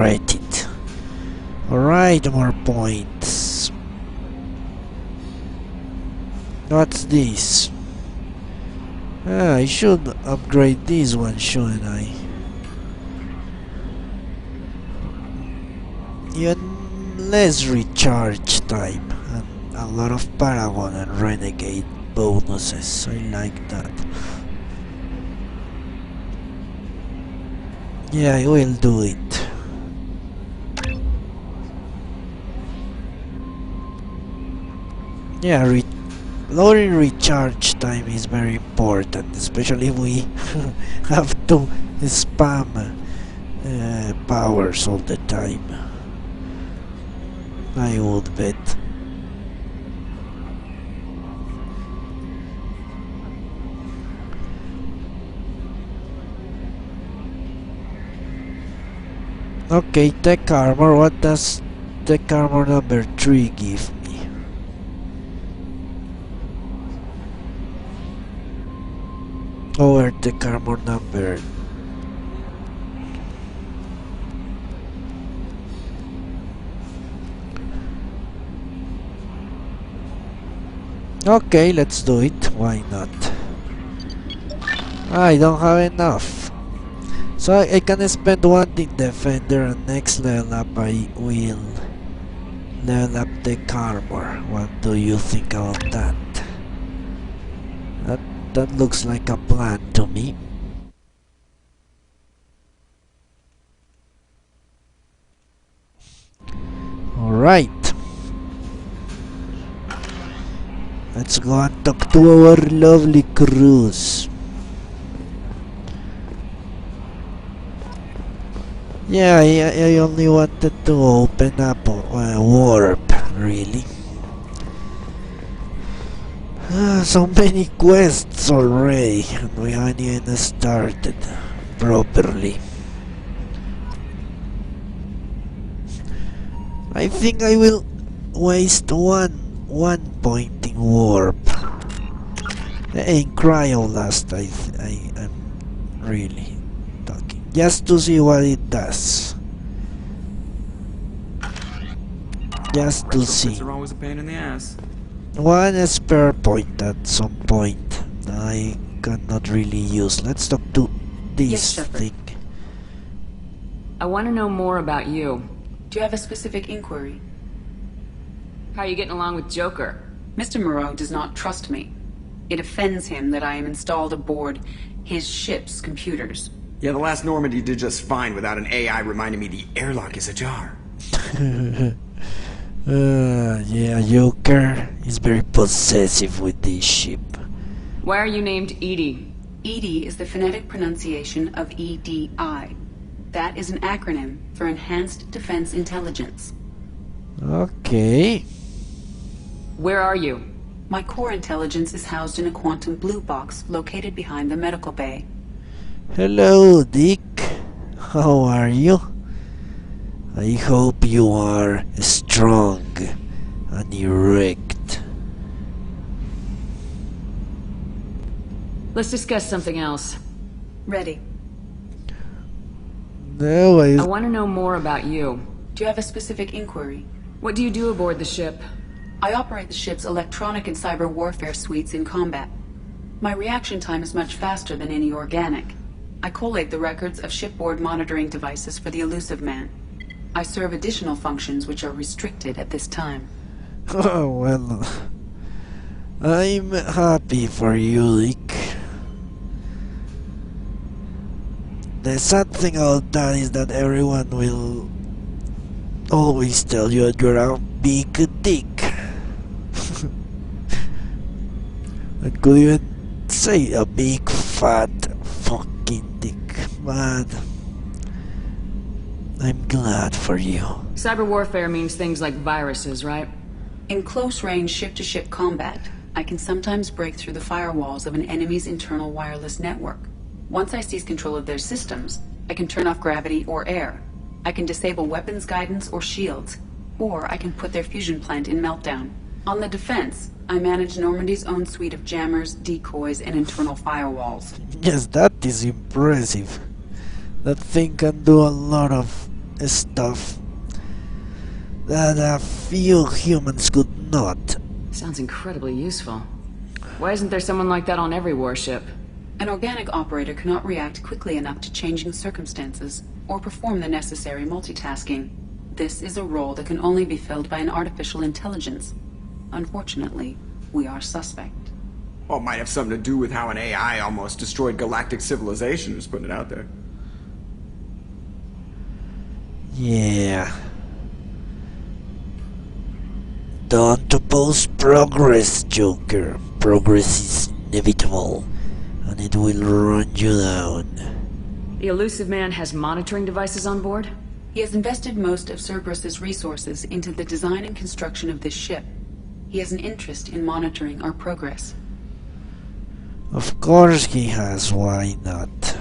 regret it. Alright, more points. What's this? I should upgrade this one, shouldn't I? Even less recharge time and a lot of Paragon and Renegade bonuses. I like that. Yeah, I will do it. Yeah, lowering recharge time is very important, especially if we have to spam powers all the time. I would bet. Okay, tech armor. What does tech armor number 3 give me? Or tech armor number... Okay, let's do it. Why not? I don't have enough. So I can spend one in Defender and next level up I will level up the armor. What do you think about that? That looks like a plan to me. Alright. Let's go and talk to our lovely crews. Yeah, I only wanted to open up warp, really. So many quests already, and we haven't even started properly. I think I will waste one point in warp. In cryo last, I'm really talking. Just to see what it does. Just to see. Are always a pain in the ass. One spare point at some point I cannot really use. Let's talk to this thing. I want to know more about you. Do you have a specific inquiry? How are you getting along with Joker? Mr. Moreau does not trust me. It offends him that I am installed aboard his ship's computers. Yeah, the last Normandy did just fine without an AI reminding me the airlock is ajar. Yeah, Joker is very possessive with this ship. Why are you named Edie? EDI is the phonetic pronunciation of EDI. That is an acronym for Enhanced Defense Intelligence. Okay. Where are you? My core intelligence is housed in a quantum blue box located behind the medical bay. Hello, Dick. How are you? I hope you are strong and erect. Let's discuss something else. Ready. No, I want to know more about you. Do you have a specific inquiry? What do you do aboard the ship? I operate the ship's electronic and cyber warfare suites in combat. My reaction time is much faster than any organic. I collate the records of shipboard monitoring devices for the elusive man. I serve additional functions which are restricted at this time. Oh, well, I'm happy for you, Dick. The sad thing about that is that everyone will always tell you that you're a big dick. I could even say a big fat fucking dick, but I'm glad for you. Cyber warfare means things like viruses, right? In close-range ship-to-ship combat, I can sometimes break through the firewalls of an enemy's internal wireless network. Once I seize control of their systems, I can turn off gravity or air. I can disable weapons guidance or shields, or I can put their fusion plant in meltdown. On the defense, I manage Normandy's own suite of jammers, decoys, and internal firewalls. Yes, that is impressive. That thing can do a lot of stuff that a few humans could not. Sounds incredibly useful. Why isn't there someone like that on every warship? An organic operator cannot react quickly enough to changing circumstances or perform the necessary multitasking. This is a role that can only be filled by an artificial intelligence. Unfortunately, we are suspect. Well, it might have something to do with how an AI almost destroyed galactic civilization, just putting it out there. Yeah. Don't oppose progress, Joker. Progress is inevitable, and it will run you down. The elusive man has monitoring devices on board? He has invested most of Cerberus's resources into the design and construction of this ship. He has an interest in monitoring our progress. Of course he has, why not?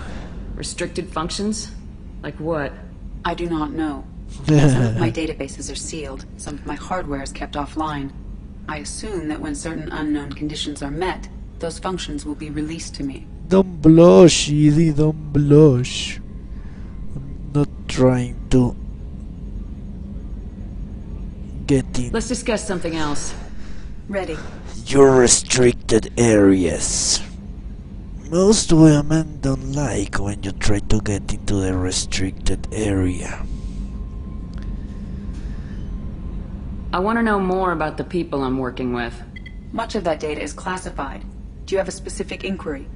Restricted functions? Like what? I do not know. Some of my databases are sealed, some of my hardware is kept offline. I assume that when certain unknown conditions are met, those functions will be released to me. Don't blush, Edie, don't blush. I'm not trying to get in Let's discuss something else. Ready. your restricted areas. Most women don't like when you try to get into the restricted area. I want to know more about the people I'm working with. Much of that data is classified. Do you have a specific inquiry?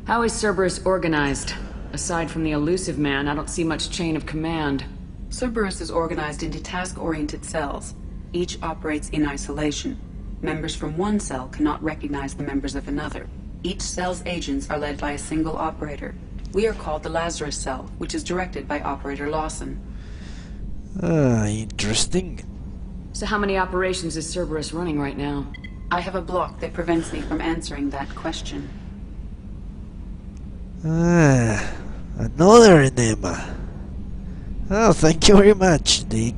How is Cerberus organized? Aside from the elusive man, I don't see much chain of command. Cerberus is organized into task-oriented cells. Each operates in isolation. Members from one cell cannot recognize the members of another. Each cell's agents are led by a single operator. We are called the Lazarus Cell, which is directed by Operator Lawson. Interesting. So how many operations is Cerberus running right now? I have a block that prevents me from answering that question. Another enema. Oh, thank you very much, Dick.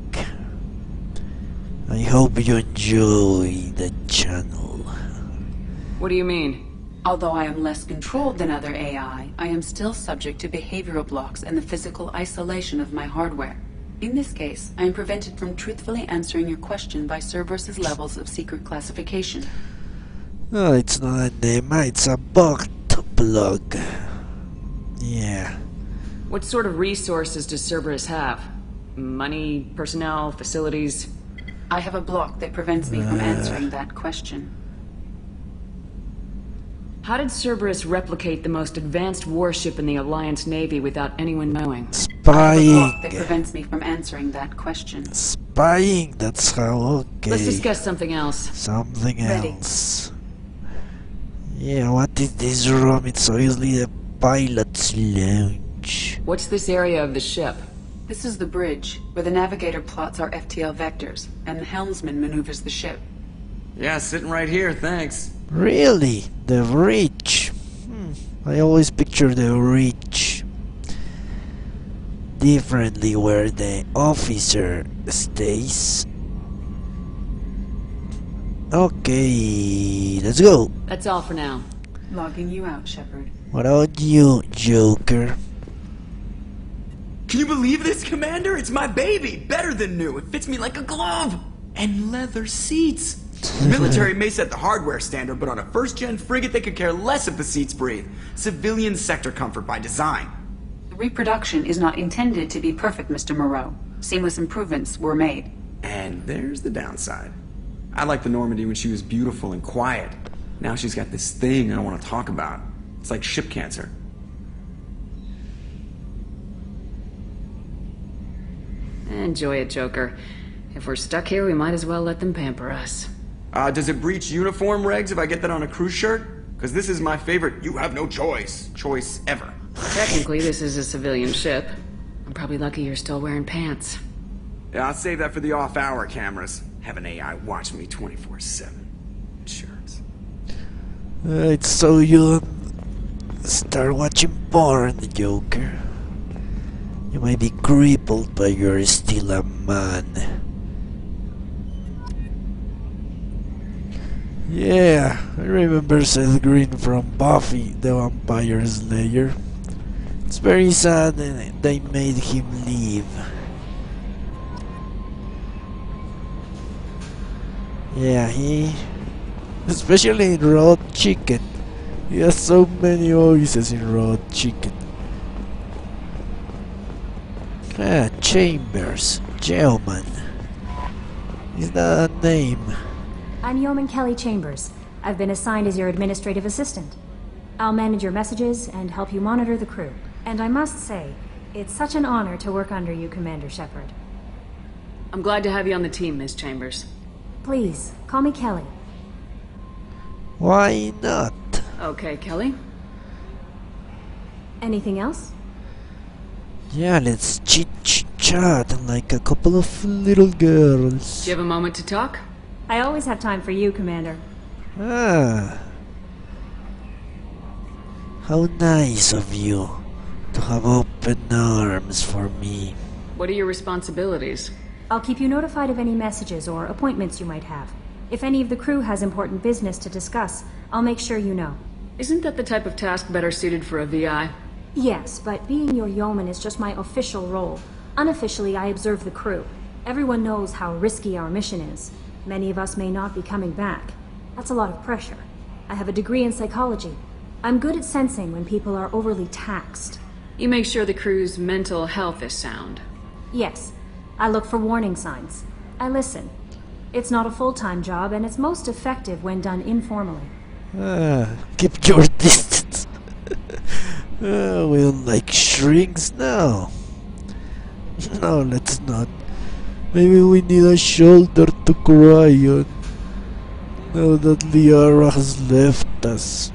I hope you enjoy the channel. What do you mean? Although I am less controlled than other AI, I am still subject to behavioral blocks and the physical isolation of my hardware. In this case, I am prevented from truthfully answering your question by Cerberus's levels of secret classification. Oh, it's not an enema, it's a bug plug. Yeah. What sort of resources does Cerberus have? Money, personnel, facilities? I have a block that prevents me from answering that question. How did Cerberus replicate the most advanced warship in the Alliance Navy without anyone knowing? I have a block Spying. that prevents me from answering that question. Spying, that's how, okay. Let's discuss something else. Something Ready. else. Yeah, what is this room? It's obviously the pilot's lounge. What's this area of the ship? This is the bridge, where the navigator plots our FTL vectors, and the helmsman maneuvers the ship. Yeah, sitting right here, thanks. Really? The bridge? I always picture the bridge differently, where the officer stays. Okay, let's go. That's all for now. Logging you out, Shepard. What about you, Joker? Can you believe this, Commander? It's my baby! Better than new. It fits me like a glove! And leather seats! The military may set the hardware standard, but on a first-gen frigate they could care less if the seats breathe. Civilian sector comfort by design. The reproduction is not intended to be perfect, Mr. Moreau. Seamless improvements were made. And there's the downside. I liked the Normandy when she was beautiful and quiet. Now she's got this thing I don't want to talk about. It's like ship cancer. Enjoy it, Joker. If we're stuck here, we might as well let them pamper us. Does it breach uniform regs if I get that on a cruise shirt? Because this is my favorite you have no choice ever. Technically, this is a civilian ship. I'm probably lucky you're still wearing pants. Yeah, I'll save that for the off-hour cameras. Have an AI watch me 24/7. Insurance. It's so you don't start watching porn, Joker. You may be crippled, but you're still a man. Yeah, I remember Seth Green from Buffy the Vampire Slayer. It's very sad that they made him leave. Yeah, especially in raw chicken. He has so many voices in raw chicken. Ah, Chambers. Geoman. Is that a name? I'm Yeoman Kelly Chambers. I've been assigned as your administrative assistant. I'll manage your messages and help you monitor the crew. And I must say, it's such an honor to work under you, Commander Shepard. I'm glad to have you on the team, Ms. Chambers. Please, call me Kelly. Why not? Okay, Kelly. Anything else? Yeah, let's chit-chat like a couple of little girls. Do you have a moment to talk? I always have time for you, Commander. Ah. How nice of you to have open arms for me. What are your responsibilities? I'll keep you notified of any messages or appointments you might have. If any of the crew has important business to discuss, I'll make sure you know. Isn't that the type of task better suited for a VI? Yes, but being your yeoman is just my official role. Unofficially, I observe the crew. Everyone knows how risky our mission is. Many of us may not be coming back. That's a lot of pressure. I have a degree in psychology. I'm good at sensing when people are overly taxed. You make sure the crew's mental health is sound. Yes, I look for warning signs. I listen. It's not a full-time job, and it's most effective when done informally. Ah, keep your distance. We don't like shrinks now. No, let's not. Maybe we need a shoulder to cry on. Now that Liara has left us,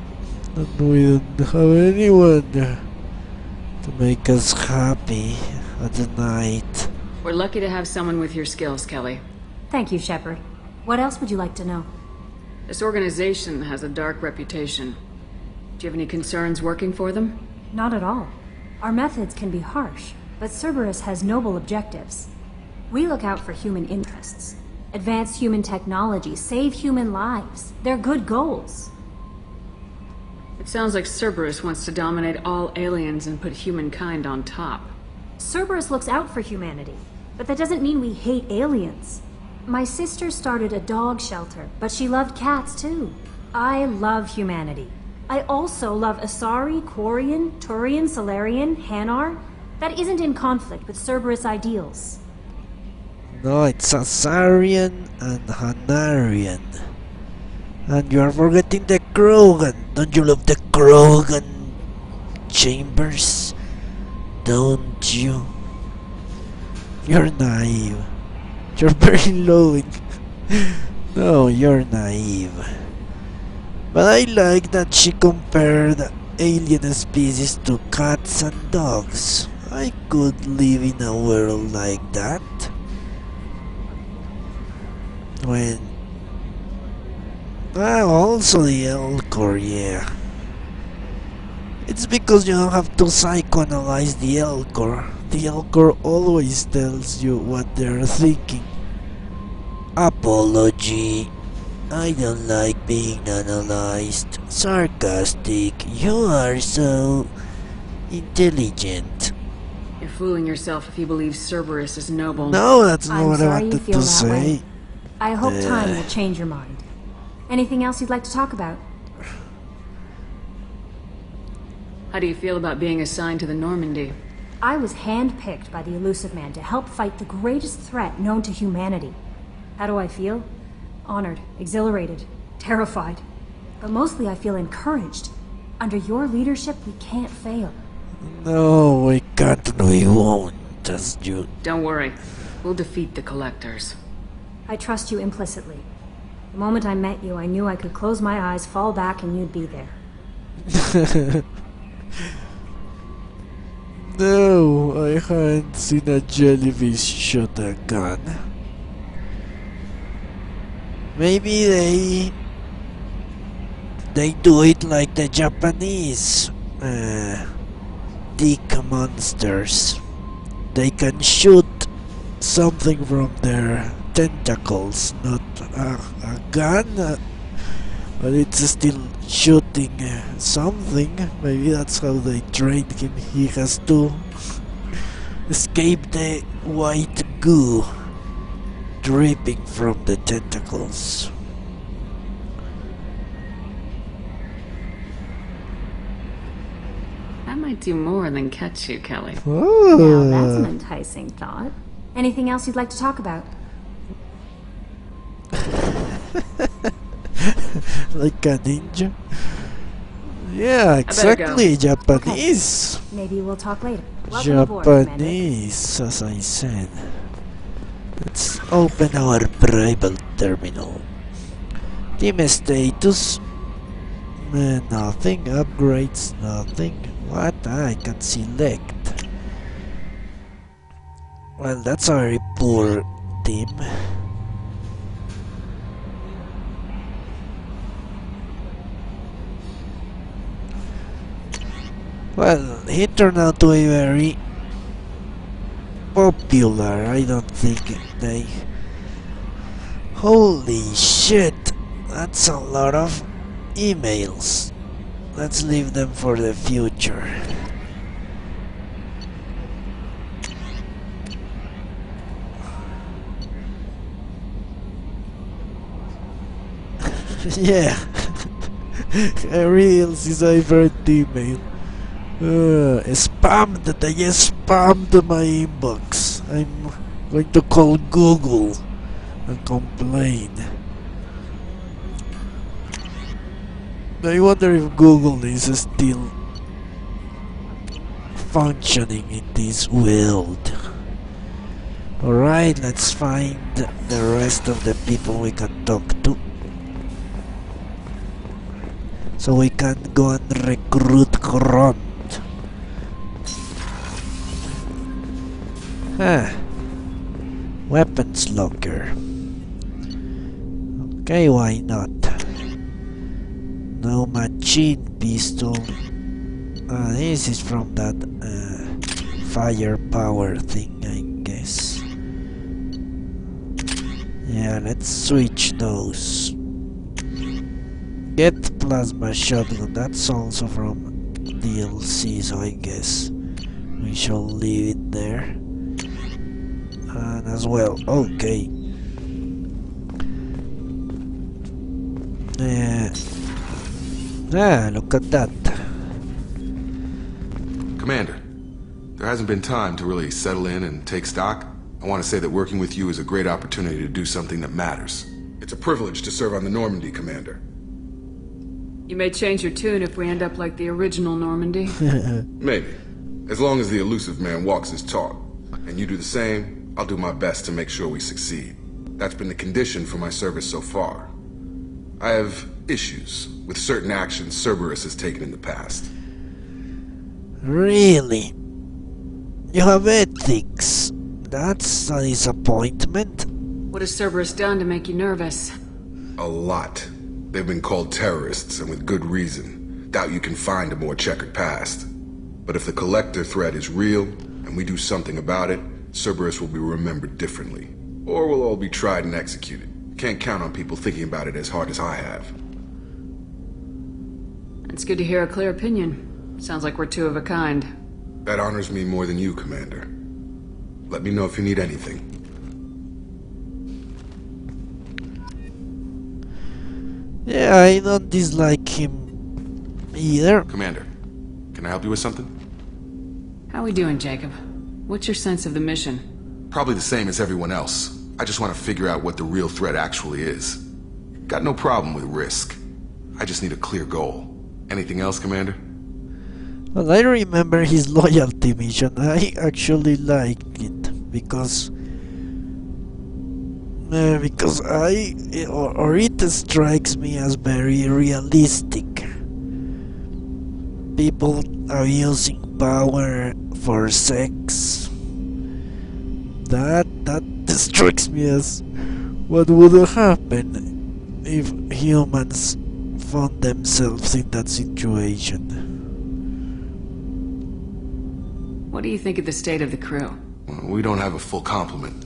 and we don't have anyone to make us happy at the night. We're lucky to have someone with your skills, Kelly. Thank you, Shepard. What else would you like to know? This organization has a dark reputation. Do you have any concerns working for them? Not at all. Our methods can be harsh, but Cerberus has noble objectives. We look out for human interests. Advance human technology, save human lives. They're good goals. It sounds like Cerberus wants to dominate all aliens and put humankind on top. Cerberus looks out for humanity, but that doesn't mean we hate aliens. My sister started a dog shelter, but she loved cats too. I love humanity. I also love Asari, Quarian, Turian, Solarian, Hanar. That isn't in conflict with Cerberus ideals. No, it's Asarian and Hanarian. And you are forgetting the Krogan. Don't you love the Krogan, Chambers? Don't you? You're naive. You're very low. No, you're naive. But I like that she compared alien species to cats and dogs. I could live in a world like that. When also the Elcor, yeah. It's because you don't have to psychoanalyze the Elcor. The Elcor always tells you what they're thinking. Apology. I don't like being analyzed. Sarcastic. You are so intelligent. You're fooling yourself if you believe Cerberus is noble. No, that's not I'm what I sorry you wanted feel to that say. way. I hope time will change your mind. Anything else you'd like to talk about? How do you feel about being assigned to the Normandy? I was handpicked by the Elusive Man to help fight the greatest threat known to humanity. How do I feel? Honored, exhilarated, terrified. But mostly I feel encouraged. Under your leadership, we can't fail. No, we can't and we won't, just you. Don't worry. We'll defeat the Collectors. I trust you implicitly. The moment I met you, I knew I could close my eyes, fall back, and you'd be there. No, I haven't seen a jellyfish shoot a gun. Maybe they do it like the Japanese dick monsters. They can shoot something from their tentacles, not a gun, but it's still shooting something. Maybe that's how they trained him. He has to escape the white goo. dripping from the tentacles. That might do more than catch you, Kelly. Now that's an enticing thought. Anything else you'd like to talk about? Like a ninja? Yeah, exactly. Japanese. Okay. Maybe we'll talk later. Welcome aboard, Commander. Japanese, as I said. Let's open our private terminal. Team status. Nothing. Upgrades. Nothing. What? I can select. Well, that's a very poor team. Well, he turned out to be very popular. I don't think they... Holy shit! That's a lot of emails. Let's leave them for the future. Yeah. Ariel is a favorite email. Spammed. They just spammed my inbox. I'm going to call Google and complain. I wonder if Google is still functioning in this world. Alright, let's find the rest of the people we can talk to, so we can go and recruit Grunt. Weapons locker. Okay, why not? No machine pistol. This is from that firepower thing, I guess. Yeah, let's switch those. Get plasma shotgun. That's also from DLC, so I guess we shall leave it there. And as well, okay. Look at that. Commander, there hasn't been time to really settle in and take stock. I want to say that working with you is a great opportunity to do something that matters. It's a privilege to serve on the Normandy, Commander. You may change your tune if we end up like the original Normandy. Maybe. As long as the elusive man walks his talk. And you do the same, I'll do my best to make sure we succeed. That's been the condition for my service so far. I have issues with certain actions Cerberus has taken in the past. Really? You have ethics? That's a disappointment. What has Cerberus done to make you nervous? A lot. They've been called terrorists, and with good reason. Doubt you can find a more checkered past. But if the Collector threat is real, and we do something about it, Cerberus will be remembered differently. Or we'll all be tried and executed. Can't count on people thinking about it as hard as I have. It's good to hear a clear opinion. Sounds like we're two of a kind. That honors me more than you, Commander. Let me know if you need anything. Yeah, I don't dislike him either. Commander, can I help you with something? How we doing, Jacob? What's your sense of the mission? Probably the same as everyone else. I just want to figure out what the real threat actually is. Got no problem with risk. I just need a clear goal. Anything else, Commander? Well, I remember his loyalty mission. I actually liked it because it strikes me as very realistic. People are using power for sex. That strikes me as what would happen if humans found themselves in that situation. What do you think of the state of the crew? Well, we don't have a full complement.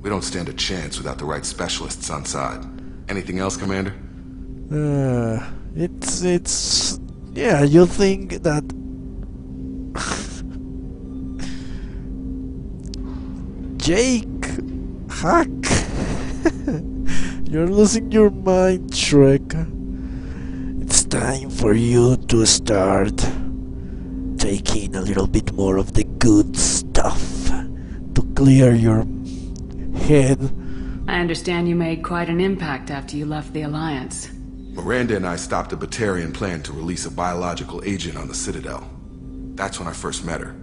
We don't stand a chance without the right specialists on side. Anything else, Commander? It's yeah, you think that Jake Hack! You're losing your mind, Shrek. It's time for you to start taking a little bit more of the good stuff to clear your head. I understand you made quite an impact after you left the Alliance. Miranda and I stopped a Batarian plan to release a biological agent on the Citadel. That's when I first met her.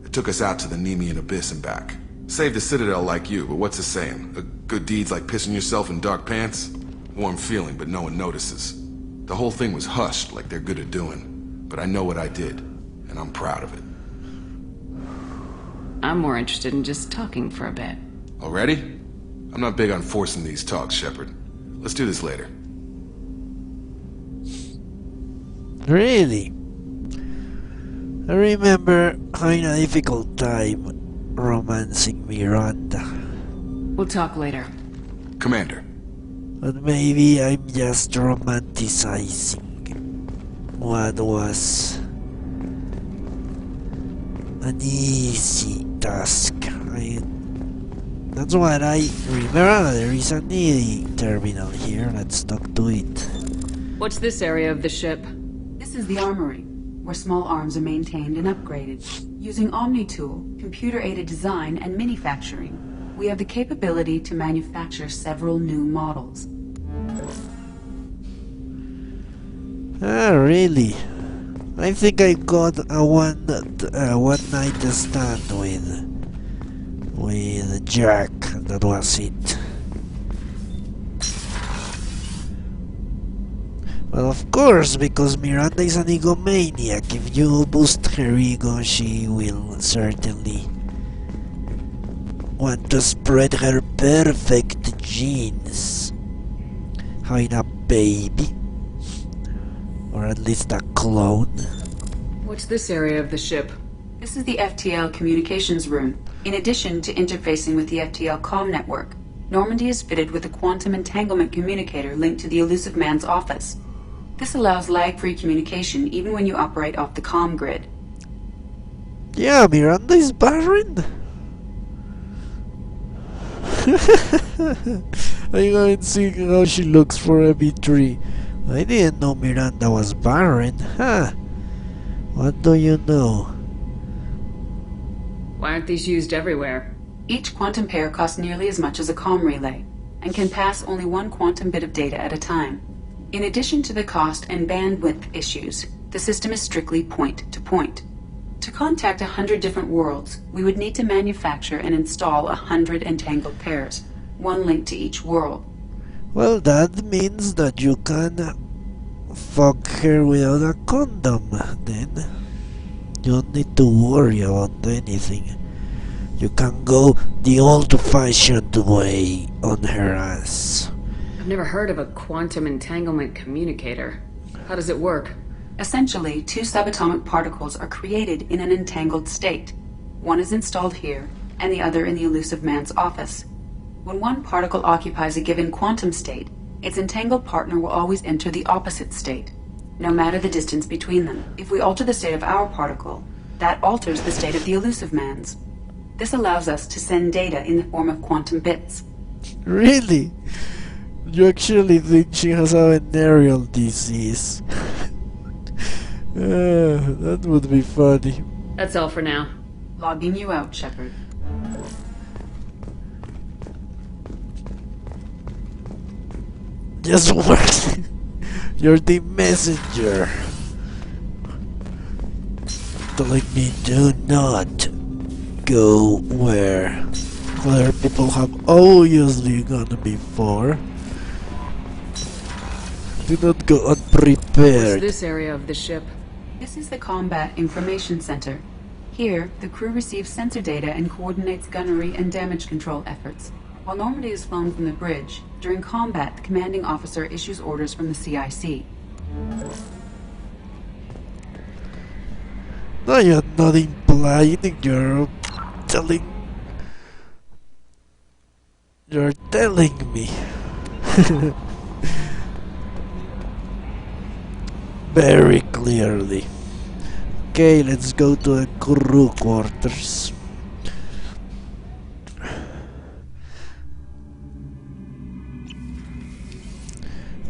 It took us out to the Nemean Abyss and back. Saved the Citadel like you, but what's the saying? A good deed's like pissing yourself in dark pants? Warm feeling, but no one notices. The whole thing was hushed, like they're good at doing. But I know what I did, and I'm proud of it. I'm more interested in just talking for a bit. Already? I'm not big on forcing these talks, Shepard. Let's do this later. Really? I remember having a difficult time romancing Miranda. We'll talk later. Commander. But maybe I'm just romanticizing what was an easy task. That's what I remember. There is a needy terminal here. Let's talk to it. What's this area of the ship? This is the armory, where small arms are maintained and upgraded. Using Omni-Tool, computer-aided design, and manufacturing, we have the capability to manufacture several new models. Ah, really? I think I got a one night stand with Jack. That was it. Well, of course, because Miranda is an egomaniac. If you boost her ego, she will certainly want to spread her perfect genes. Having a baby. Or at least a clone. What's this area of the ship? This is the FTL communications room. In addition to interfacing with the FTL comm network, Normandy is fitted with a quantum entanglement communicator linked to the Elusive Man's office. This allows lag-free communication even when you operate off the comm grid. Yeah, Miranda is barren. I'm going to see how she looks for a B3. I didn't know Miranda was barren. Huh? What do you know? Why aren't these used everywhere? Each quantum pair costs nearly as much as a comm relay, and can pass only one quantum bit of data at a time. In addition to the cost and bandwidth issues, the system is strictly point-to-point. To contact 100 different worlds, we would need to manufacture and install 100 entangled pairs, one linked to each world. Well, that means that you can fuck her without a condom, then. You don't need to worry about anything. You can go the old-fashioned way on her ass. I've never heard of a quantum entanglement communicator. How does it work? Essentially, two subatomic particles are created in an entangled state. One is installed here, and the other in the Elusive Man's office. When one particle occupies a given quantum state, its entangled partner will always enter the opposite state, no matter the distance between them. If we alter the state of our particle, that alters the state of the Elusive Man's. This allows us to send data in the form of quantum bits. Really? You actually think she has a venereal disease? That would be funny. That's all for now. Logging you out, Shepard. Just work. You're the messenger. Telling me do not go where other people have obviously gone before. Do not go unprepared. What's this area of the ship? This is the Combat Information Center. Here, the crew receives sensor data and coordinates gunnery and damage control efforts. While Normandy is flown from the bridge, during combat, the commanding officer issues orders from the CIC. No, you're not implying, you're telling... You're telling me. Very clearly. Okay, let's go to the crew quarters.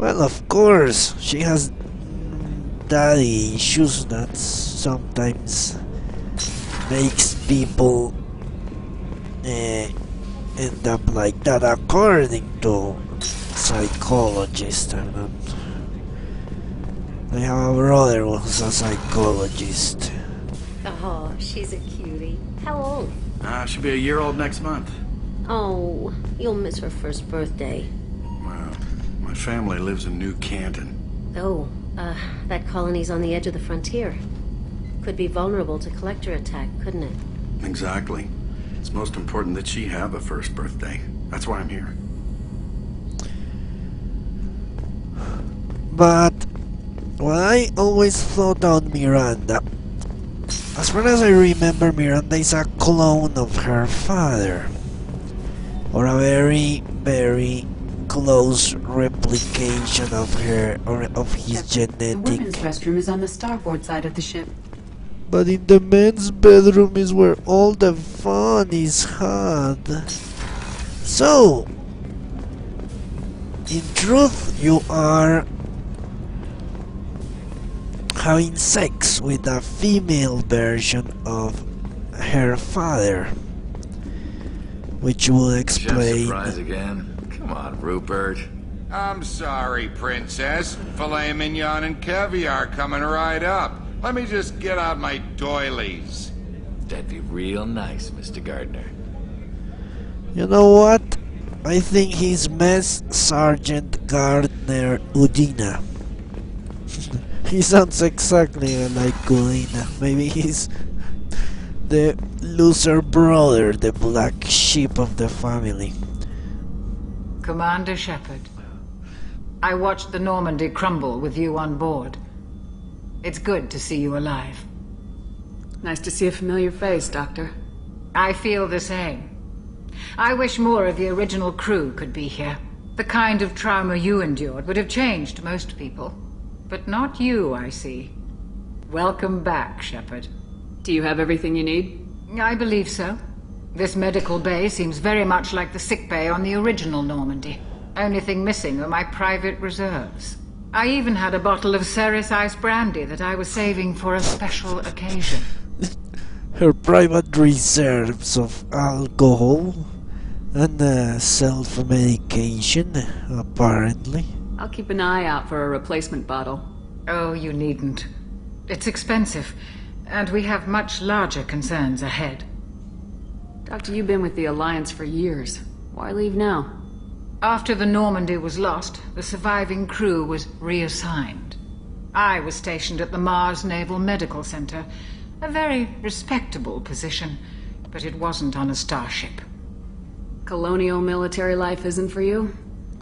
Well, of course, she has daddy issues that sometimes makes people end up like that, according to psychologists. I have a brother who's a psychologist. Oh, she's a cutie. How old? She'll be a year old next month. Oh, you'll miss her first birthday. Wow. My family lives in New Canton. Oh, that colony's on the edge of the frontier. Could be vulnerable to collector attack, couldn't it? Exactly. It's most important that she have a first birthday. That's why I'm here. But what I always thought on Miranda, as far as I remember, Miranda is a clone of her father, or a very, very close replication of her, or of his The women's genetic. restroom is on the starboard side of the ship. But in the men's bedroom is where all the fun is had. So, in truth, you are having sex with a female version of her father, which would Chef explain. surprise again? Come on, Rupert. I'm sorry, Princess. Filet mignon and caviar coming right up. Let me just get out my doilies. That'd be real nice, Mr. Gardner. You know what? I think he's Mess Sergeant Gardner Udina. He sounds exactly like Udina. Maybe he's the loser brother, the black sheep of the family. Commander Shepard, I watched the Normandy crumble with you on board. It's good to see you alive. Nice to see a familiar face, Doctor. I feel the same. I wish more of the original crew could be here. The kind of trauma you endured would have changed most people. But not you, I see. Welcome back, Shepard. Do you have everything you need? I believe so. This medical bay seems very much like the sick bay on the original Normandy. Only thing missing are my private reserves. I even had a bottle of Ceres Ice Brandy that I was saving for a special occasion. Her private reserves of alcohol and self-medication, apparently. I'll keep an eye out for a replacement bottle. Oh, you needn't. It's expensive, and we have much larger concerns ahead. Doctor, you've been with the Alliance for years. Why leave now? After the Normandy was lost, the surviving crew was reassigned. I was stationed at the Mars Naval Medical Center, a very respectable position, but it wasn't on a starship. Colonial military life isn't for you?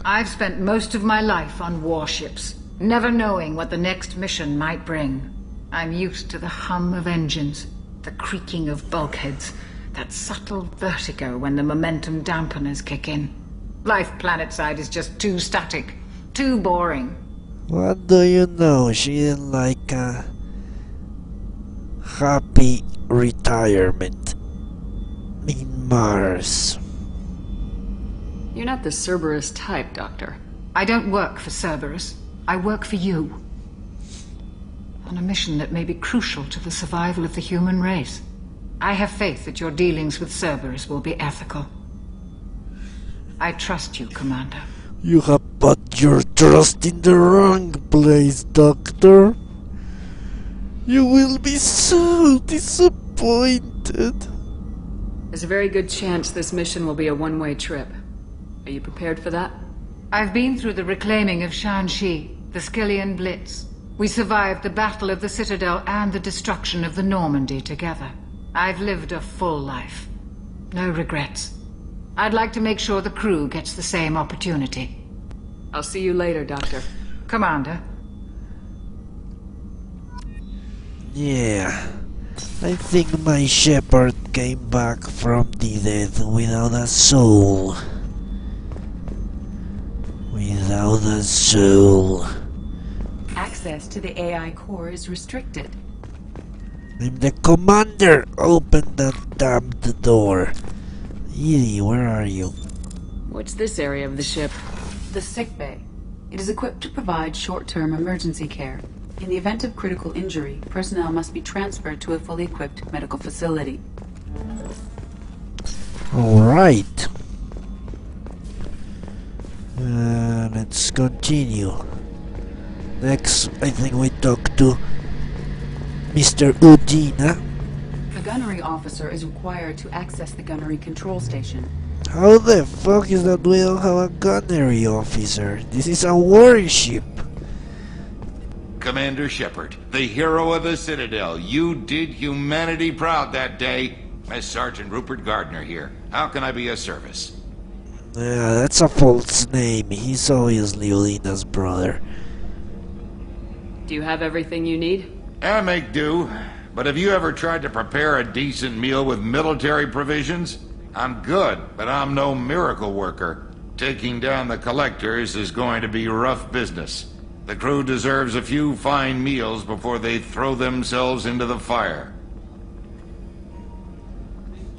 I've spent most of my life on warships, never knowing what the next mission might bring. I'm used to the hum of engines, the creaking of bulkheads, that subtle vertigo when the momentum dampeners kick in. Life planetside is just too static, too boring. What do you know? She didn't like a happy retirement in Mars. You're not the Cerberus type, Doctor. I don't work for Cerberus. I work for you. On a mission that may be crucial to the survival of the human race. I have faith that your dealings with Cerberus will be ethical. I trust you, Commander. You have put your trust in the wrong place, Doctor. You will be so disappointed. There's a very good chance this mission will be a one-way trip. Are you prepared for that? I've been through the reclaiming of Shanxi, the Skillian Blitz. We survived the Battle of the Citadel and the destruction of the Normandy together. I've lived a full life. No regrets. I'd like to make sure the crew gets the same opportunity. I'll see you later, Doctor. Commander. Yeah, I think my shepherd came back from the dead without a soul. Without a soul. Access to the AI core is restricted. I'm the commander! Open that damned door. Edie, where are you? What's this area of the ship? The sick bay. It is equipped to provide short-term emergency care. In the event of critical injury, personnel must be transferred to a fully equipped medical facility. Alright. Let's continue. Next, I think we talk to Mr. Udina. A gunnery officer is required to access the gunnery control station. How the fuck is that we don't have a gunnery officer? This is a warship. Commander Shepard, the hero of the Citadel. You did humanity proud that day. Mass Sergeant Rupert Gardner here. How can I be of service? That's a false name. He's obviously Udina's brother. Do you have everything you need? I make do. But have you ever tried to prepare a decent meal with military provisions? I'm good, but I'm no miracle worker. Taking down the collectors is going to be rough business. The crew deserves a few fine meals before they throw themselves into the fire.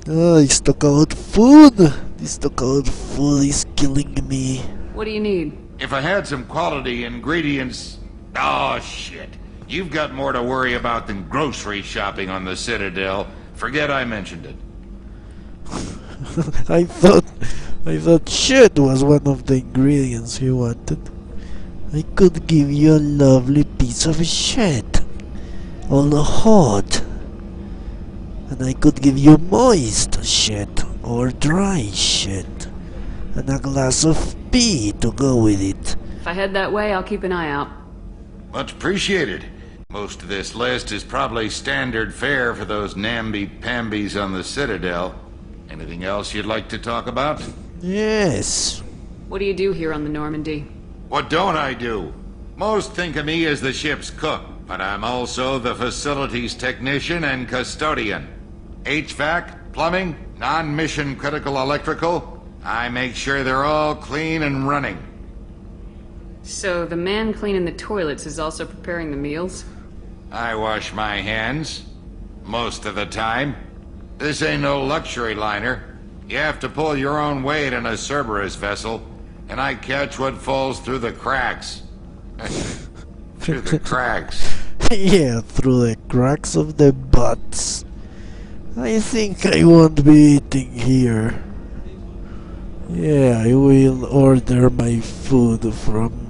Oh, he's talking about food. This talk about food is killing me. What do you need? If I had some quality ingredients... Oh, shit. You've got more to worry about than grocery shopping on the Citadel. Forget I mentioned it. I thought shit was one of the ingredients you wanted. I could give you a lovely piece of shit. All hot. And I could give you moist shit or dry shit. And a glass of pee to go with it. If I head that way, I'll keep an eye out. Much appreciated. Most of this list is probably standard fare for those namby-pambies on the Citadel. Anything else you'd like to talk about? Yes. What do you do here on the Normandy? What don't I do? Most think of me as the ship's cook, but I'm also the facilities technician and custodian. HVAC, plumbing, non-mission critical electrical. I make sure they're all clean and running. So the man cleaning the toilets is also preparing the meals? I wash my hands. Most of the time. This ain't no luxury liner. You have to pull your own weight in a Cerberus vessel, and I catch what falls through the cracks. Through the cracks. Yeah, through the cracks of the butts. I think I won't be eating here. Yeah, I will order my food from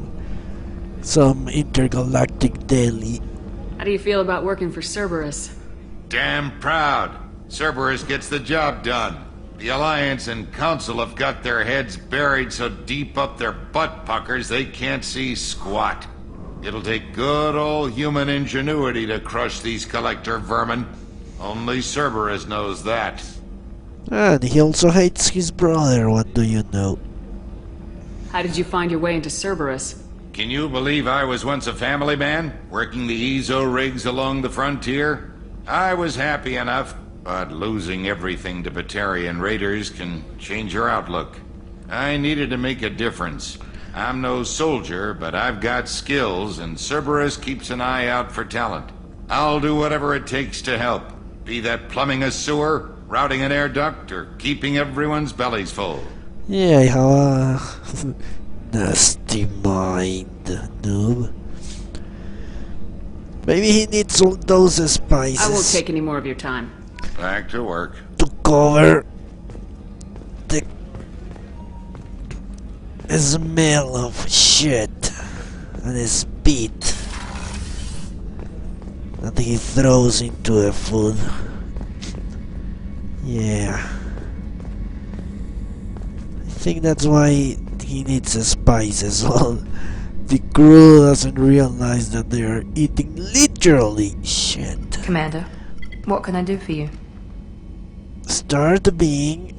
some intergalactic deli. How do you feel about working for Cerberus? Damn proud. Cerberus gets the job done. The Alliance and Council have got their heads buried so deep up their butt puckers they can't see squat. It'll take good old human ingenuity to crush these collector vermin. Only Cerberus knows that. And he also hates his brother, what do you know? How did you find your way into Cerberus? Can you believe I was once a family man, working the EZO rigs along the frontier? I was happy enough, but losing everything to Batarian raiders can change your outlook. I needed to make a difference. I'm no soldier, but I've got skills, and Cerberus keeps an eye out for talent. I'll do whatever it takes to help, be that plumbing a sewer, routing an air duct, or keeping everyone's bellies full. Yeah, I have a nasty mind, noob. Maybe he needs all those spices. I won't take any more of your time. Back to work. To cover the smell of shit and spit that he throws into the food. Yeah. I think that's why he needs the spices. Well, the crew doesn't realize that they are eating literally shit. Commander, what can I do for you? Start being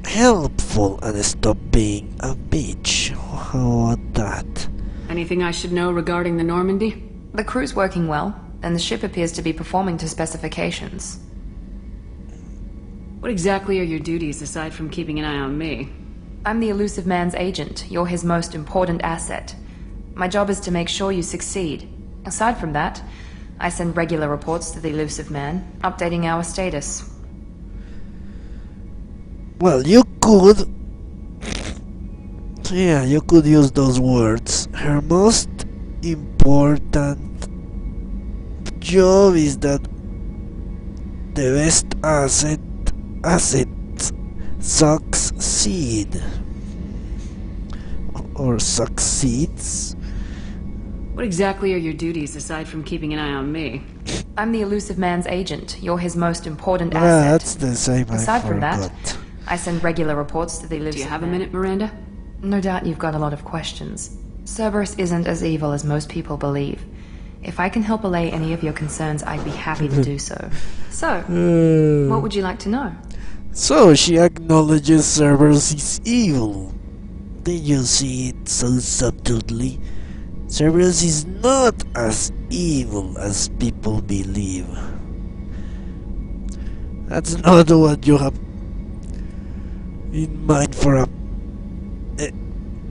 helpful and stop being a bitch. How about that? Anything I should know regarding the Normandy? The crew's working well, and the ship appears to be performing to specifications. What exactly are your duties aside from keeping an eye on me? I'm the elusive man's agent. You're his most important asset. My job is to make sure you succeed. Aside from that, I send regular reports to the elusive man, updating our status. Well, you could Yeah, you could use those words. Her most important job is that the best asset succeed or succeeds. What exactly are your duties aside from keeping an eye on me? I'm the elusive man's agent. You're his most important Yeah, asset. that's the same. Aside I from forgot. that, I send regular reports to the elusive Do you have a man. minute, Miranda? No doubt you've got a lot of questions. Cerberus isn't as evil as most people believe. If I can help allay any of your concerns, I'd be happy to do so. So, what would you like to know? So she acknowledges Cerberus is evil. Did you see it so subtly? Cerberus is not as evil as people believe. That's not what you have in mind for a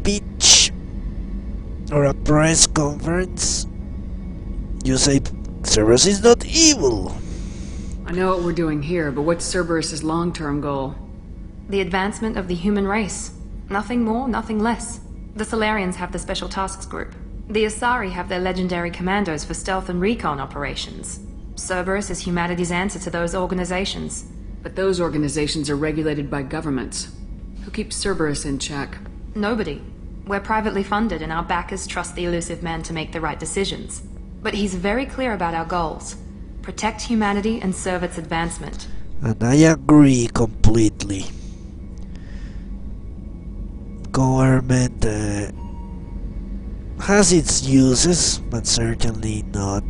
pitch or a press conference. You say Cerberus is not evil. I know what we're doing here, but what's Cerberus's long-term goal? The advancement of the human race. Nothing more, nothing less. The Solarians have the Special Tasks Group. The Asari have their legendary commandos for stealth and recon operations. Cerberus is humanity's answer to those organizations. But those organizations are regulated by governments. Who keeps Cerberus in check? Nobody. We're privately funded and our backers trust the elusive man to make the right decisions. But he's very clear about our goals. Protect humanity and serve its advancement. And I agree completely. Government has its uses, but certainly not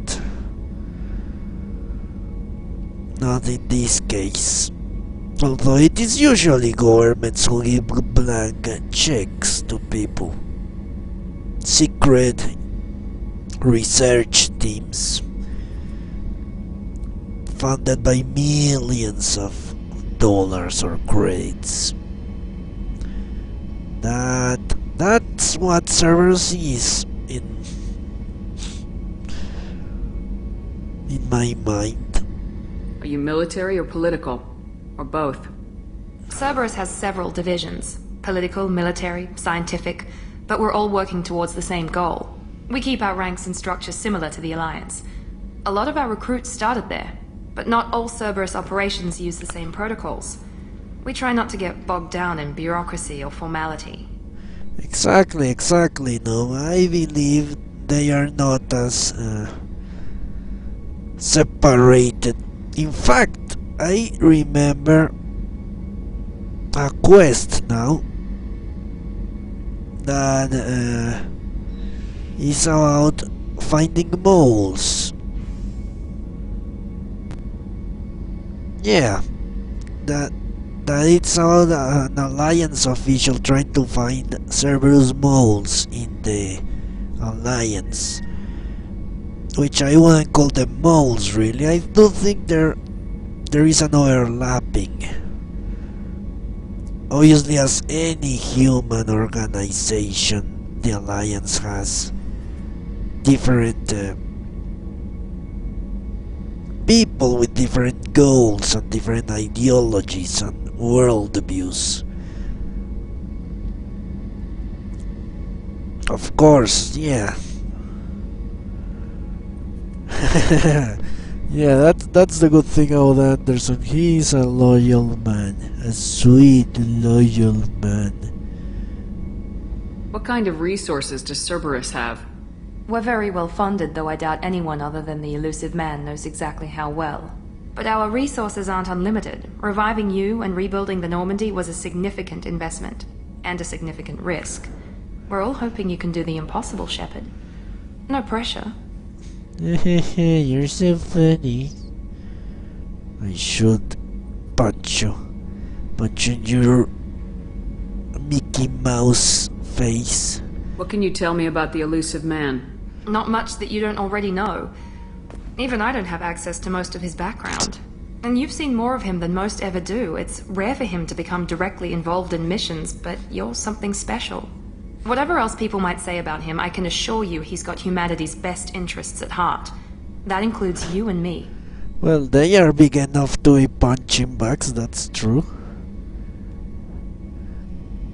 in this case. Although it is usually governments who give blank checks to people. Secret research teams funded by millions of dollars or credits. That's what Cerberus is in my mind. Are you military or political? Or both? Cerberus has several divisions. Political, military, scientific, but we're all working towards the same goal. We keep our ranks and structures similar to the Alliance. A lot of our recruits started there, but not all Cerberus operations use the same protocols. We try not to get bogged down in bureaucracy or formality. Exactly. No, I believe they are not as separated. In fact, I remember a quest now that is about finding moles. Yeah, that it's about an Alliance official trying to find Cerberus moles in the Alliance, which I wouldn't call them moles really. I do think there is an overlapping. Obviously, as any human organization, the Alliance has different people with different goals and different ideologies and worldviews. Of course, yeah. Yeah, that's the good thing about Anderson. He's a loyal man, a sweet, loyal man. What kind of resources does Cerberus have? We're very well funded, though I doubt anyone other than the elusive man knows exactly how well. But our resources aren't unlimited. Reviving you and rebuilding the Normandy was a significant investment, and a significant risk. We're all hoping you can do the impossible, Shepard. No pressure. You're so funny. I should punch you in your Mickey Mouse face. What can you tell me about the elusive man? Not much that you don't already know. Even I don't have access to most of his background. And you've seen more of him than most ever do. It's rare for him to become directly involved in missions, but you're something special. Whatever else people might say about him, I can assure you he's got humanity's best interests at heart. That includes you and me. Well, they are big enough to be punching bags, that's true.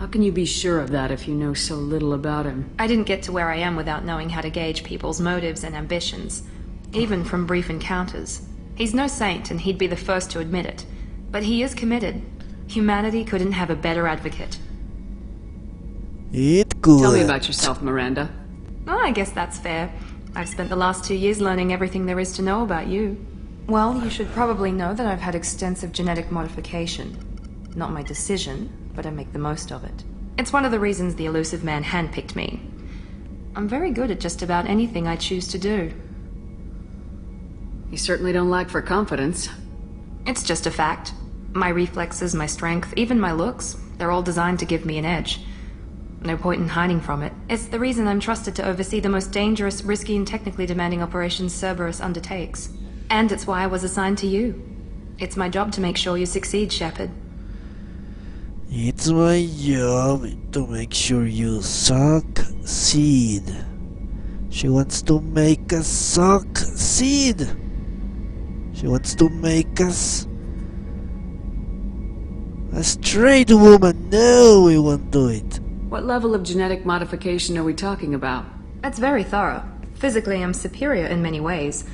How can you be sure of that if you know so little about him? I didn't get to where I am without knowing how to gauge people's motives and ambitions, even from brief encounters. He's no saint, and he'd be the first to admit it. But he is committed. Humanity couldn't have a better advocate. It could. Tell me about yourself, Miranda. Oh, I guess that's fair. I've spent the last 2 years learning everything there is to know about you. Well, you should probably know that I've had extensive genetic modification. Not my decision, but I make the most of it. It's one of the reasons the elusive man handpicked me. I'm very good at just about anything I choose to do. You certainly don't lack for confidence. It's just a fact. My reflexes, my strength, even my looks, they're all designed to give me an edge. No point in hiding from it. It's the reason I'm trusted to oversee the most dangerous, risky, and technically demanding operations Cerberus undertakes. And it's why I was assigned to you. It's my job to make sure you succeed, Shepard. It's my job to make sure you succeed. She wants to make us succeed. She wants to make us a straight woman. No, we won't do it. What level of genetic modification are we talking about? It's very thorough. Physically, I'm superior in many ways.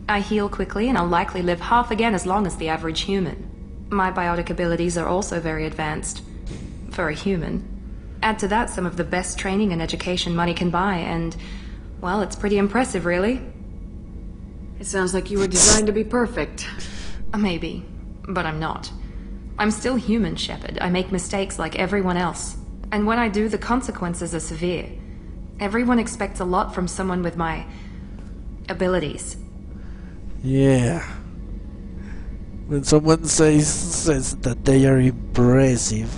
I heal quickly, and I'll likely live half again as long as the average human. My biotic abilities are also very advanced. For a human. Add to that some of the best training and education money can buy, and, well, it's pretty impressive, really. It sounds like you were designed to be perfect. Maybe, but I'm not. I'm still human, Shepard. I make mistakes like everyone else. And when I do, the consequences are severe. Everyone expects a lot from someone with my abilities. Yeah. When someone says that they are impressive,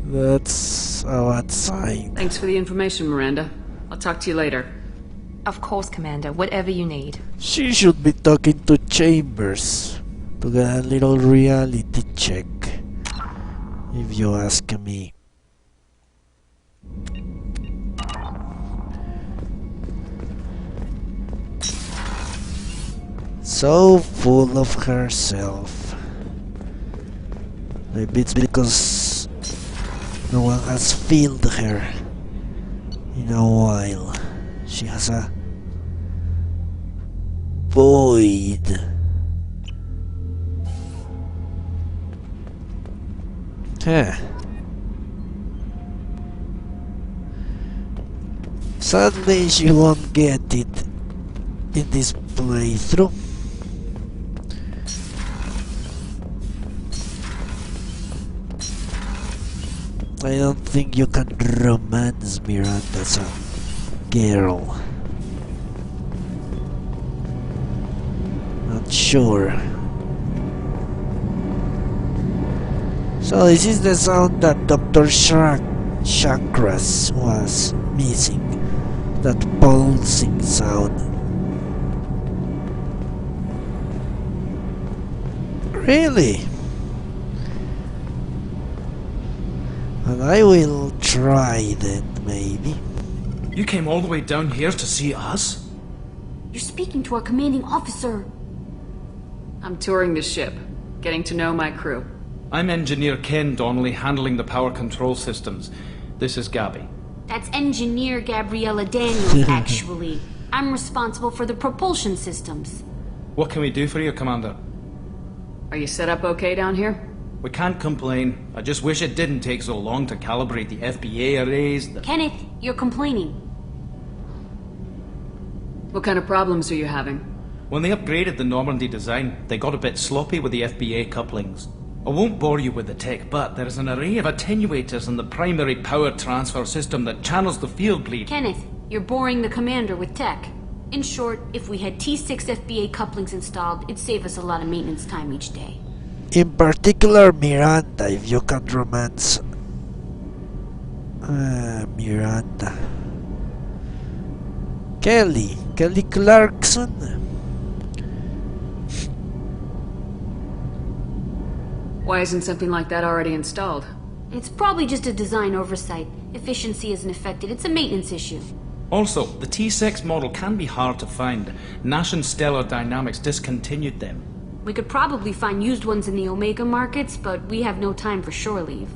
that's a bad sign. Thanks for the information, Miranda. I'll talk to you later. Of course, Commander. Whatever you need. She should be talking to Chambers to get a little reality check, if you ask me. So full of herself. Maybe it's because no one has filled her in a while. She has a void. Huh. Sadly, she won't get it in this playthrough. I don't think you can romance Miranda as a girl. Not sure. So this is the sound that Dr. Chakras was missing. That pulsing sound. Really? And I will try that, maybe. You came all the way down here to see us? You're speaking to our commanding officer. I'm touring the ship, getting to know my crew. I'm Engineer Ken Donnelly, handling the power control systems. This is Gabby. That's Engineer Gabriella Daniels, actually. I'm responsible for the propulsion systems. What can we do for you, Commander? Are you set up okay down here? We can't complain. I just wish it didn't take so long to calibrate the FBA arrays. Kenneth, you're complaining. What kind of problems are you having? When they upgraded the Normandy design, they got a bit sloppy with the FBA couplings. I won't bore you with the tech, but there is an array of attenuators in the primary power transfer system that channels the field bleed. Kenneth, you're boring the commander with tech. In short, if we had T6 FBA couplings installed, it'd save us a lot of maintenance time each day. In particular, Miranda, if you can romance Miranda. Kelly Clarkson. Why isn't something like that already installed? It's probably just a design oversight. Efficiency isn't affected, it's a maintenance issue. Also, the T6 model can be hard to find. Nash and Stellar Dynamics discontinued them. We could probably find used ones in the Omega markets, but we have no time for shore leave.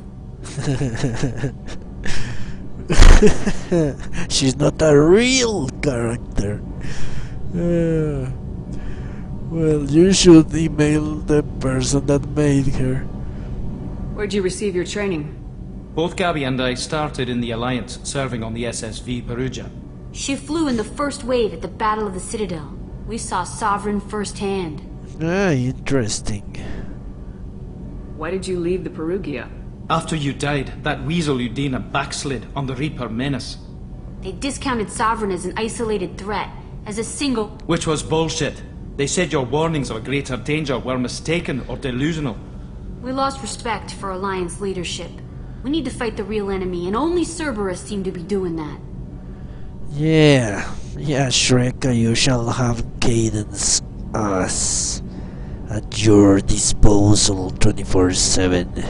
She's not a real character. Well, you should email the person that made her. Where'd you receive your training? Both Gabby and I started in the Alliance, serving on the SSV Perugia. She flew in the first wave at the Battle of the Citadel. We saw Sovereign firsthand. Ah, interesting. Why did you leave the Perugia? After you died, that weasel Udina backslid on the Reaper menace. They discounted Sovereign as an isolated threat, as a single... Which was bullshit. They said your warnings of a greater danger were mistaken or delusional. We lost respect for Alliance leadership. We need to fight the real enemy, and only Cerberus seem to be doing that. Yeah, Shrek, you shall have Cadence us at your disposal 24/7.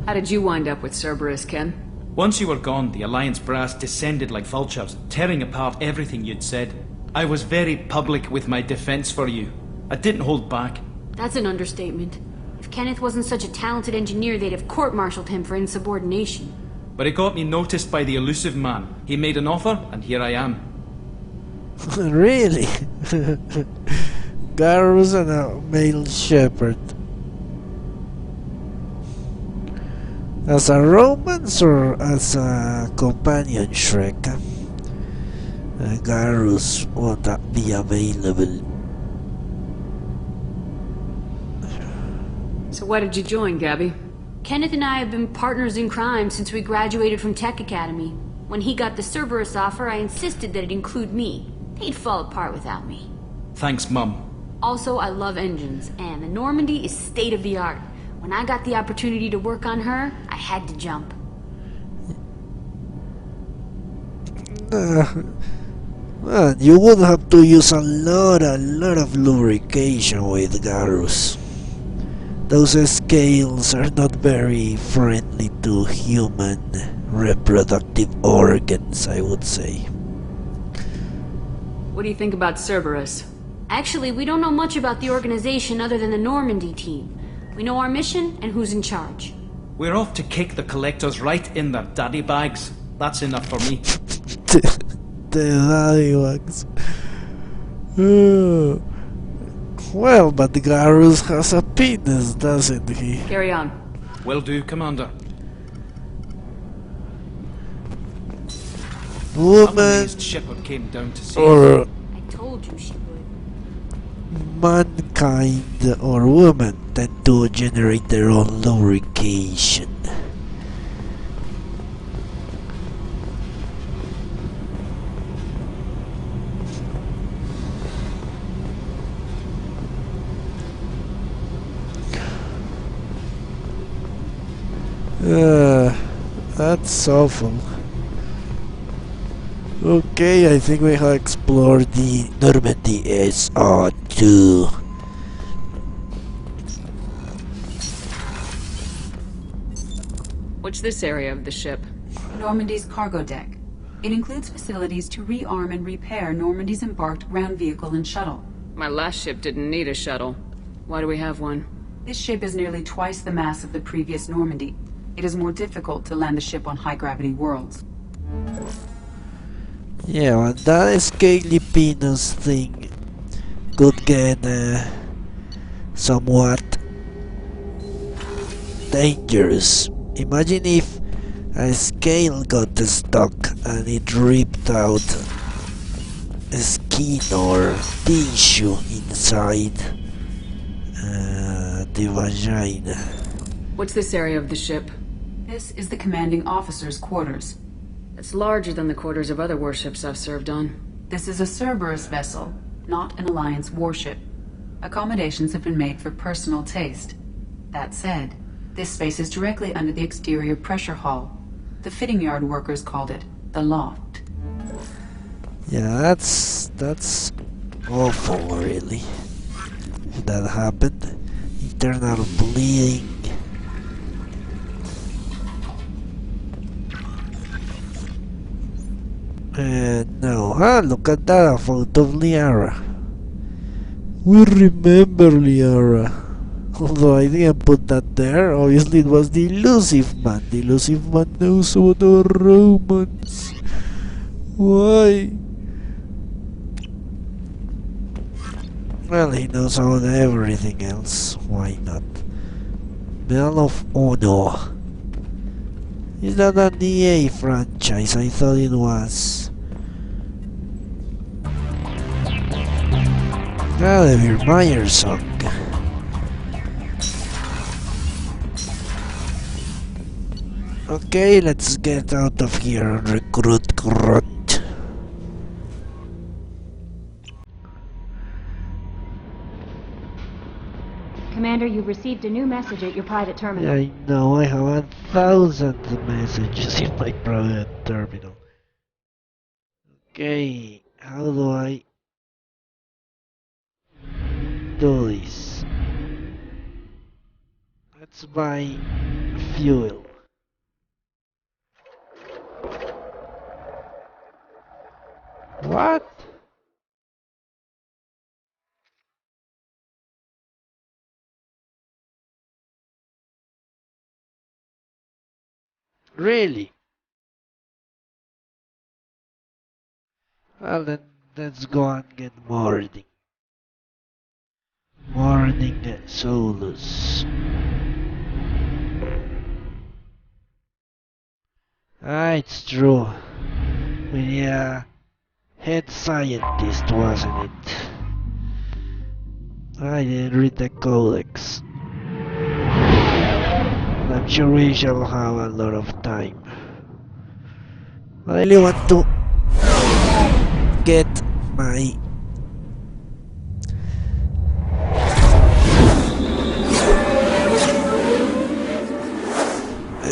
How did you wind up with Cerberus, Ken? Once you were gone, the Alliance brass descended like vultures, tearing apart everything you'd said. I was very public with my defense for you. I didn't hold back. That's an understatement. If Kenneth wasn't such a talented engineer, they'd have court-martialed him for insubordination. But it got me noticed by the elusive man. He made an offer, and here I am. Really? Garrus and a male shepherd. As a romance or as a companion, Shrek? Garrus won't be available. So why did you join, Gabby? Kenneth and I have been partners in crime since we graduated from Tech Academy. When he got the Cerberus offer, I insisted that it include me. They'd fall apart without me. Thanks, Mum. Also, I love engines, and the Normandy is state-of-the-art. When I got the opportunity to work on her, I had to jump. Man, you would have to use a lot of lubrication with Garrus. Those scales are not very friendly to human reproductive organs, I would say. What do you think about Cerberus? Actually, we don't know much about the organization other than the Normandy team. We know our mission and who's in charge. We're off to kick the collectors right in their daddy bags. That's enough for me. The daddy bags. Well, but Garrus has a penis, doesn't he? Carry on. Will do, Commander. Woman Shepard came down to see or I told you she would. mankind or women tend to generate their own lubrication. That's awful. Okay, I think we have explored the Normandy SR2. What's this area of the ship? Normandy's cargo deck. It includes facilities to rearm and repair Normandy's embarked ground vehicle and shuttle. My last ship didn't need a shuttle. Why do we have one? This ship is nearly twice the mass of the previous Normandy. It is more difficult to land the ship on high-gravity worlds. Yeah, well, that scaly penis thing could get somewhat dangerous. Imagine if a scale got stuck and it ripped out a skin or tissue inside the vagina. What's this area of the ship? This is the commanding officer's quarters. It's larger than the quarters of other warships I've served on. This is a Cerberus vessel, not an Alliance warship. Accommodations have been made for personal taste. That said, this space is directly under the exterior pressure hull. The fitting yard workers called it the loft. Yeah, that's awful, really. If that happened, internal bleeding. No, look at that, a photo of Liara. We remember Liara. Although I didn't put that there, obviously it was the elusive man. The elusive man knows about our romance. Why? Well, he knows about everything else. Why not? Medal of Honor. Is that an EA franchise? I thought it was. Ah, the Vermeer song. Okay, let's get out of here and recruit Grunt. Commander, you received a new message at your private terminal. I know, I have 1,000 messages in my private terminal. Okay, how do I do this? Let's buy fuel. What? Really? Well then, let's go and get morning. Morning Solus. Ah, it's true. We need a head scientist, wasn't it? I didn't read the codex. I'm sure we shall have a lot of time. I really want to get my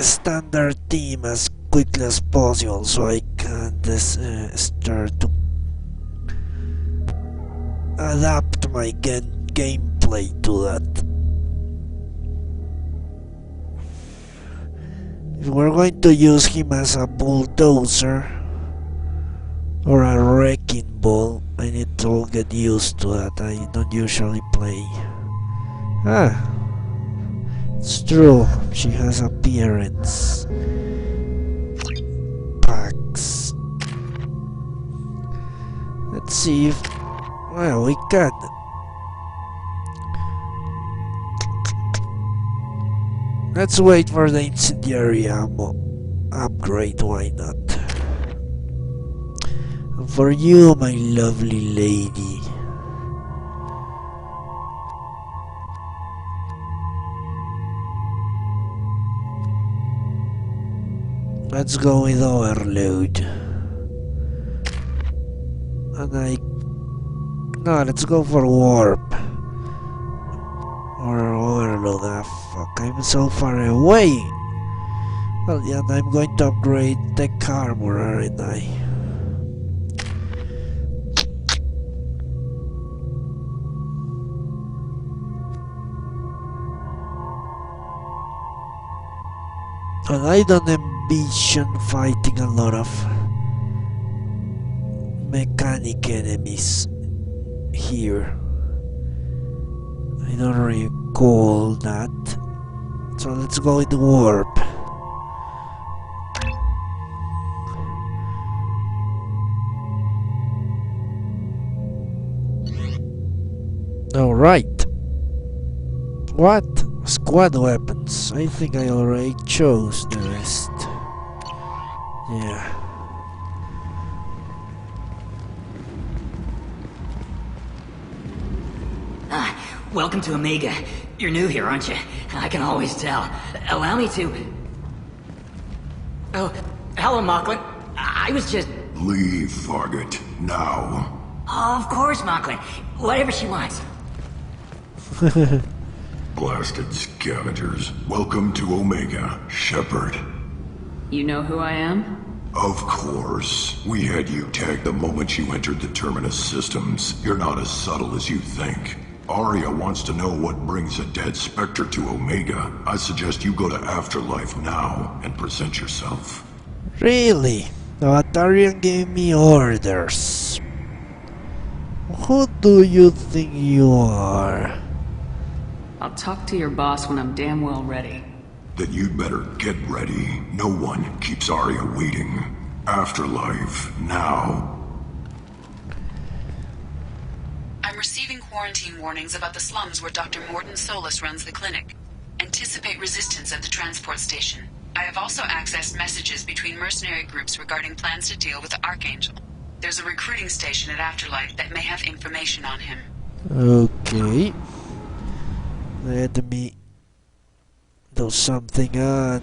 standard team as quickly as possible so I can start to adapt my gameplay to that. If we're going to use him as a bulldozer or a wrecking ball, I need to get used to that. I don't usually play. Ah, it's true, she has appearance. Packs. Let's see if... well, we can. Let's wait for the incendiary ammo upgrade, why not? And for you, my lovely lady. Let's go with overload. No, let's go for warp. Or overload. Ah, fuck, I'm so far away. Well, yeah, I'm going to upgrade tech armor, aren't I? And I don't envision fighting a lot of mechanic enemies here. I don't recall that. So let's go with warp. Alright. What? Squad weapons. I think I already chose the rest. Yeah. Welcome to Omega. You're new here, aren't you? I can always tell. Allow me to... Oh, hello, Mocklin. I was just... Leave, Fargate, now. Oh, of course, Mocklin. Whatever she wants. Blasted scavengers. Welcome to Omega, Shepard. You know who I am? Of course. We had you tagged the moment you entered the Terminus systems. You're not as subtle as you think. Arya wants to know what brings a dead Spectre to Omega. I suggest you go to Afterlife now and present yourself. Really? The Atarian gave me orders. Who do you think you are? I'll talk to your boss when I'm damn well ready. Then you'd better get ready. No one keeps Arya waiting. Afterlife, now. I'm receiving quarantine warnings about the slums where Dr. Morton Solus runs the clinic. Anticipate resistance at the transport station. I have also accessed messages between mercenary groups regarding plans to deal with the Archangel. There's a recruiting station at Afterlife that may have information on him. Okay. Let me do something on